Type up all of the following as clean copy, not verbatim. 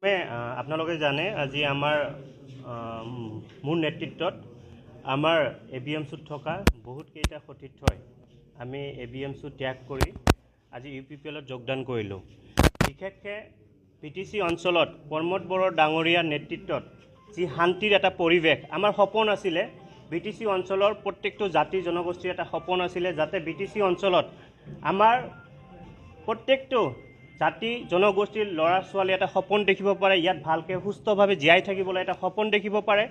আপোনালোকে জানে আজি আমাৰ মোৰ নেতৃত্বত আমাৰ ABMC থকা বহুত কেইটা সতীৰ্থই আমি ABMC ত্যাগ কৰি আজি UPPLত যোগদান কৰিলোঁ। বিশেষকৈ PTC অঞ্চলত প্ৰমোদ বড়ো ডাঙৰীয়াৰ নেতৃত্বত যি শান্তিৰ এটা পৰিৱেশ আমাৰ সপোন আছিলে, BTC অঞ্চলৰ প্ৰত্যেকটো জাতি জনগোষ্ঠীৰ এটা সপোন আছিলে যাতে BTC অঞ্চলত আমাৰ প্ৰত্যেকটো জাতি জনগোষ্ঠীৰ ল'ৰা ছোৱালী এটা সপোন দেখিব পাৰে, ইয়াত ভালকৈ সুস্থভাৱে জীয়াই থাকিবলৈ এটা সপোন দেখিব পাৰে।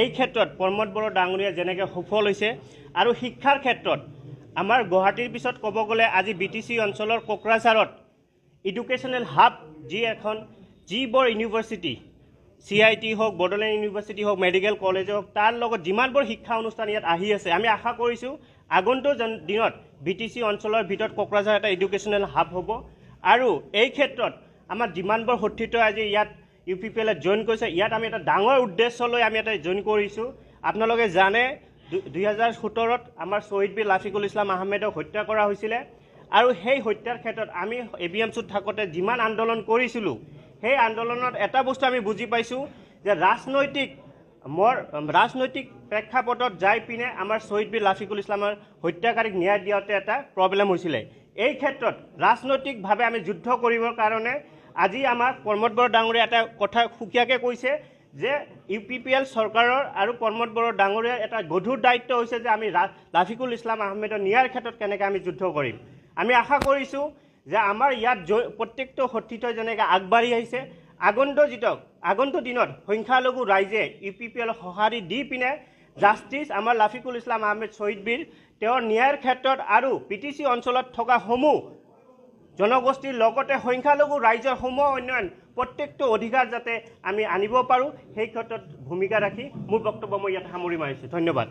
এই ক্ষেত্ৰত প্ৰমোদ বড়ো ডাঙৰীয়া যেনেকৈ সফল হৈছে আৰু শিক্ষাৰ ক্ষেত্ৰত আমাৰ গুৱাহাটীৰ পিছত ক'ব গ'লে আজি BTC অঞ্চলৰ কোকৰাঝাৰত এডুকেশ্যনেল হাব যিবোৰ ইউনিভাৰ্চিটি CIT হওক, বড়োলেণ্ড ইউনিভাৰ্চিটি হওক, মেডিকেল কলেজ হওক, তাৰ লগত যিমানবোৰ শিক্ষা অনুষ্ঠান ইয়াত আহি আছে, আমি আশা কৰিছোঁ আগন্তুক দিনত BTC অঞ্চলৰ ভিতৰত কোকৰাঝাৰ এটা এডুকেশ্যনেল হাব হ'ব। আৰু এই ক্ষেত্ৰত আমাৰ যিমানবোৰ সতীৰ্থ আজি ইয়াত UPPLত জইন কৰিছে, ইয়াত আমি এটা ডাঙৰ উদ্দেশ্য লৈ আমি এটা জইন কৰিছোঁ। আপোনালোকে জানে 2017ত আমাৰ শ্বহীদ বীৰ লাফিকুল ইছলাম আহমেদক হত্যা কৰা হৈছিলে আৰু সেই হত্যাৰ ক্ষেত্ৰত আমি ABMCত থাকোঁতে যিমান আন্দোলন কৰিছিলোঁ, সেই আন্দোলনত এটা বস্তু আমি বুজি পাইছোঁ যে ৰাজনৈতিক প্ৰেক্ষাপটত যাই পিনে আমাৰ শ্বহীদ বীৰ লাফিকুল ইছলামৰ হত্যাকাৰীক ন্যায় দিয়াতে এটা প্ৰব্লেম হৈছিলে। এই ক্ষেত্ৰত ৰাজনৈতিকভাৱে আমি যুদ্ধ কৰিবৰ কাৰণে আজি আমাৰ প্ৰমোদ বড়ো ডাঙৰীয়া এটা কথা সুকীয়াকৈ কৈছে যে UPPL চৰকাৰৰ আৰু প্ৰমোদ বড়ো ডাঙৰীয়াৰ এটা গধুৰ দায়িত্ব হৈছে যে আমি লাফিকুল ইছলাম আহমেদৰ ন্যায়ৰ ক্ষেত্ৰত কেনেকৈ আমি যুদ্ধ কৰিম। আমি আশা কৰিছোঁ যে আমাৰ ইয়াত প্ৰত্যেকটো সতীৰ্থই যেনেকৈ আগবাঢ়ি আহিছে, আগন্তুক দিনত সংখ্যালঘু ৰাইজে UPPL সঁহাৰি দি পিনে জাষ্টিছ আমাৰ লাফিকুল ইছলাম আহমেদ শ্বহীদ বীৰ তেওঁৰ ন্যায়ৰ ক্ষেত্ৰত আৰু PTC অঞ্চলত থকা সমূহ জনগোষ্ঠীৰ লগতে সংখ্যালঘু ৰাইজৰ সমূহ উন্নয়ন প্ৰত্যেকটো অধিকাৰ যাতে আমি আনিব পাৰোঁ, সেই ক্ষেত্ৰত ভূমিকা ৰাখি মোৰ বক্তব্য মই ইয়াত সামৰি মাৰিছোঁ। ধন্যবাদ।